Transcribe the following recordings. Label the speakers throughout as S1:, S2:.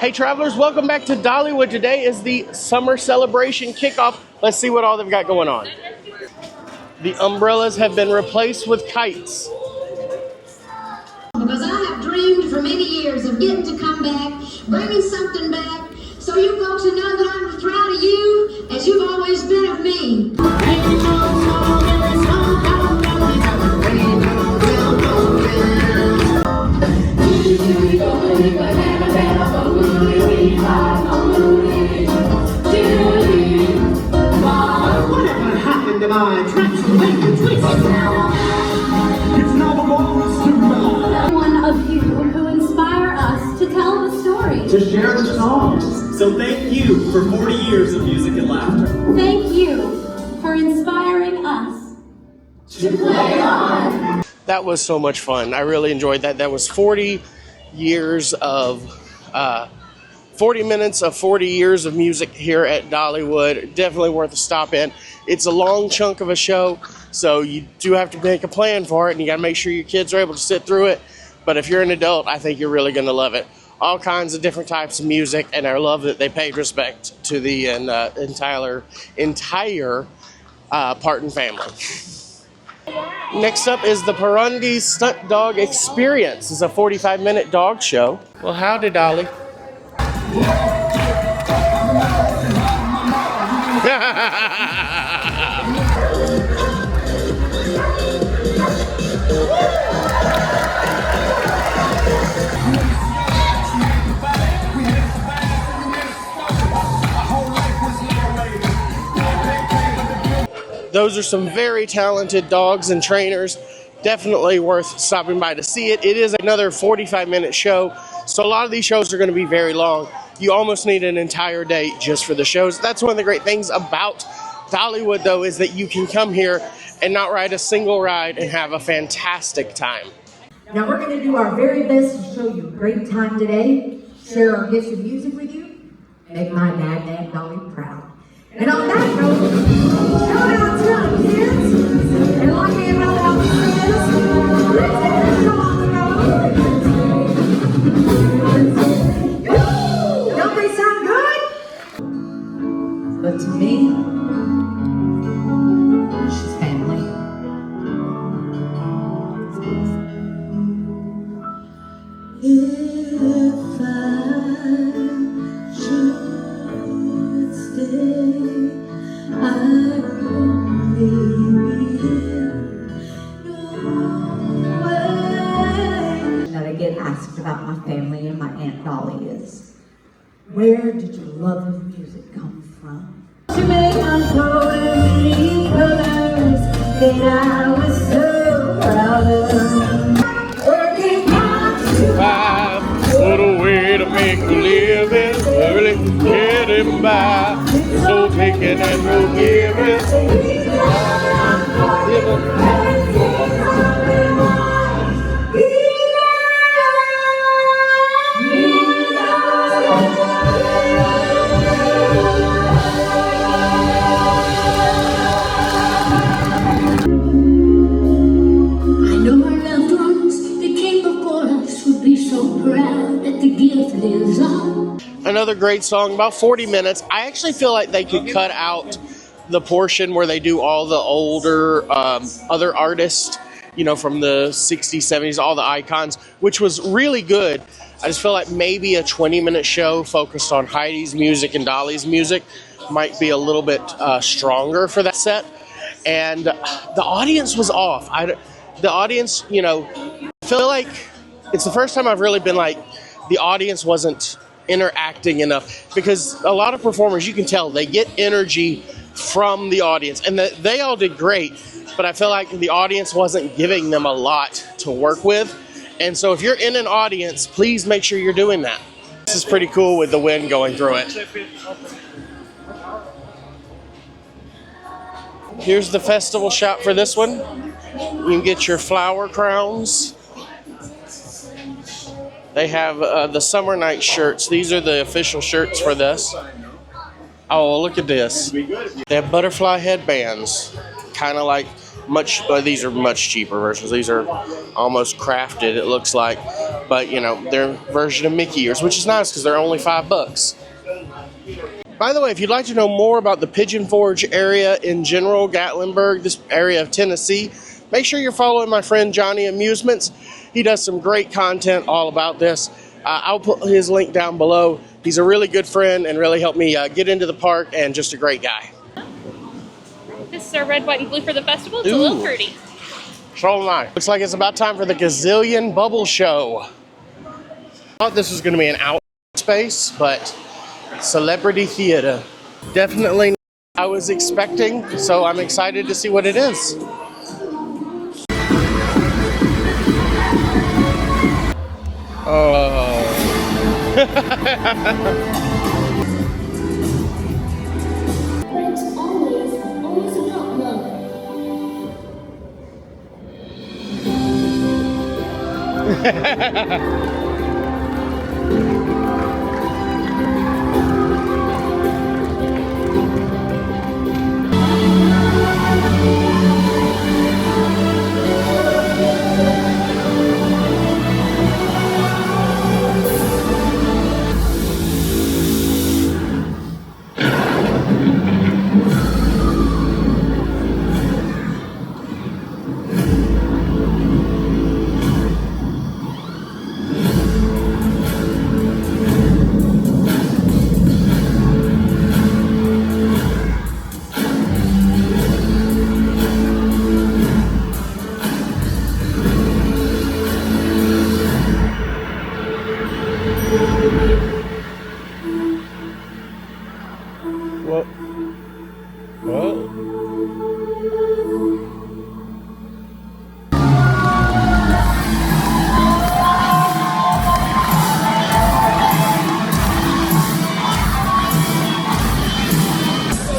S1: Hey travelers, welcome back to Dollywood. Today is the summer celebration kickoff. Let's see what all they've got going on. The umbrellas have been replaced with kites.
S2: Because I have dreamed for many years of getting to come back, bringing something back, so you folks will know that I'm as proud of you as you've always been of me.
S3: Whatever happened to my transformation twist? It's now belongs to me.
S4: One of you who inspire us to tell the story.
S3: To share the songs.
S5: So thank you for 40 years of music and laughter.
S4: Thank you for inspiring us to play on.
S1: That was so much fun. I really enjoyed that. That was 40 years of 40 minutes of 40 years of music here at Dollywood. Definitely worth a stop in. It's a long chunk of a show, so you do have to make a plan for it, and you got to make sure your kids are able to sit through it. But if you're an adult, I think you're really going to love it. All kinds of different types of music, and I love that they paid respect to the entire Parton family. Next up is the Parundi Stunt Dog Experience. It's a 45-minute dog show. Well, howdy, Dolly. Those are some very talented dogs and trainers. Definitely worth stopping by to see it. It is another 45-minute show, so a lot of these shows are going to be very long. You almost need an entire day just for the shows. That's one of the great things about Dollywood, though, is that you can come here and not ride a single ride and have a fantastic time.
S6: Now we're going to do our very best to show you a great time today, share our gifts of music with you, make my dad, Aunt Dolly proud. And on that note, shout out to our kids, and like me about our friends, let's get this show on the road. Don't they sound good? But to me, she's family. If I should stay, I only will way. That I get asked about my family and my Aunt Dolly is, where did your love of music come from? To make unholy colors that I was so proud of. Working hard to
S1: Five, what a way to make a living, early getting by. So taking and no giving.
S4: I know our loved ones that came before us would be so proud that the gift lives on.
S1: Another great song, about 40 minutes. I actually feel like they could cut out the portion where they do all the older other artists, you know, from the 60s, 70s, all the icons, which was really good. I just feel like maybe a 20-minute show focused on Heidi's music and Dolly's music might be a little bit stronger for that set. And the audience was off. The audience, you know, I feel like it's the first time I've really been like, the audience wasn't interacting enough, because a lot of performers, you can tell they get energy from the audience, and they all did great, but I feel like the audience wasn't giving them a lot to work with. And so if you're in an audience, please make sure you're doing that. This is pretty cool with the wind going through it. Here's the festival shop for this one. You can get your flower crowns. They have the summer night shirts. These are the official shirts for this. Oh, look at this. They have butterfly headbands. Kind of like these are much cheaper versions. These are almost crafted, it looks like. but you know, their version of Mickey ears, which is nice because they're only $5. By the way, if you'd like to know more about the Pigeon Forge area in general, Gatlinburg, this area of Tennessee, make sure you're following my friend Jonny Amusements. He does some great content all about this. I'll put his link down below. He's a really good friend and really helped me get into the park, and just a great guy.
S7: This is our red, white, and blue for the festival. It's a little pretty.
S1: So nice. Looks like it's about time for the Gazillion Bubble Show. I thought this was going to be an out space, but celebrity theater. Definitely not what I was expecting, so I'm excited to see what it is. Oh.
S4: But it's always about love.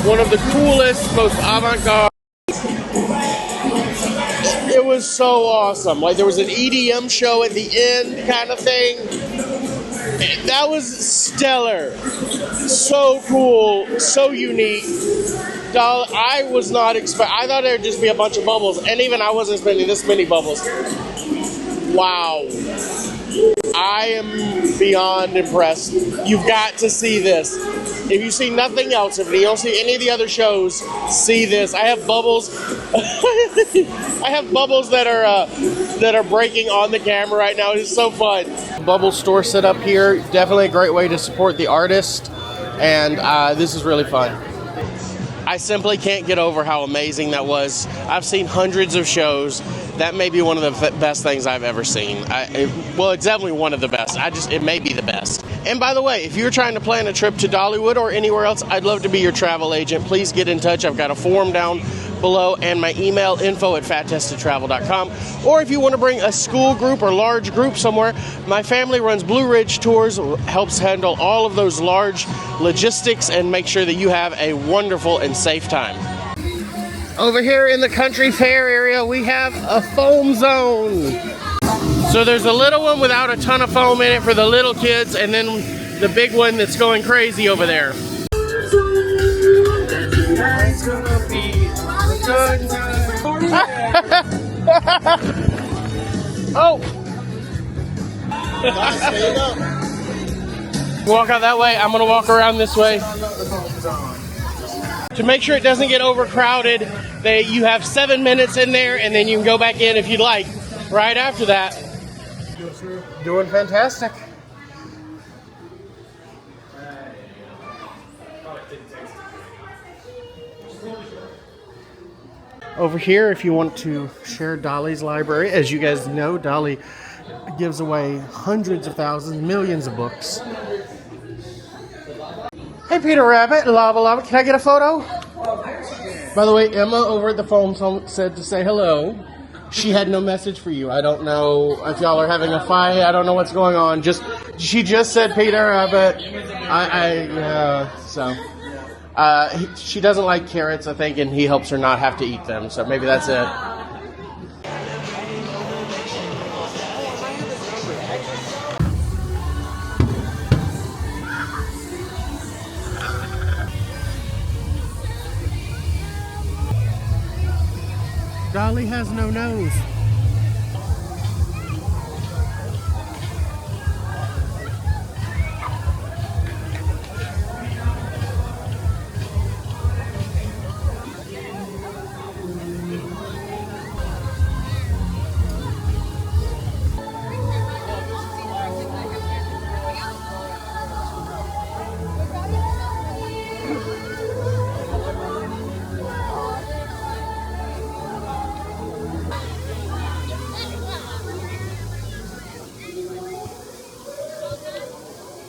S1: One of the coolest, most avant-garde. It was so awesome. Like, there was an EDM show at the end kind of thing. That was stellar. So cool, so unique. I was not expecting, I thought there'd just be a bunch of bubbles, and even I wasn't expecting this many bubbles. Wow. I am beyond impressed. You've got to see this. If you see nothing else, if you don't see any of the other shows, see this. I have bubbles. I have bubbles that are breaking on the camera right now. It's so fun. Bubble store set up here. Definitely a great way to support the artist, and this is really fun. I simply can't get over how amazing that was. I've seen hundreds of shows. That may be one of the best things I've ever seen. Well, it's definitely one of the best. It may be the best. And by the way, if you're trying to plan a trip to Dollywood or anywhere else, I'd love to be your travel agent. Please get in touch. I've got a form down below and my email, info@fattestedtravel.com. Or if you want to bring a school group or large group somewhere, my family runs Blue Ridge Tours, helps handle all of those large logistics and make sure that you have a wonderful and safe time. Over here in the country fair area, we have a foam zone. So there's a little one without a ton of foam in it for the little kids, and then the big one that's going crazy over there. Oh! Walk out that way. I'm gonna walk around this way. To make sure it doesn't get overcrowded, you have 7 minutes in there, and then you can go back in if you'd like. Right after that. Doing fantastic. Over here, if you want to share Dolly's library, as you guys know, Dolly gives away hundreds of thousands, millions of books. Hey, Peter Rabbit, lava lava, can I get a photo? By the way, Emma over at the phone said to say hello. She had no message for you. I don't know if y'all are having a fight. I don't know what's going on. She just said Peter Rabbit. She doesn't like carrots, I think, and he helps her not have to eat them. So maybe that's it. Dolly has no nose.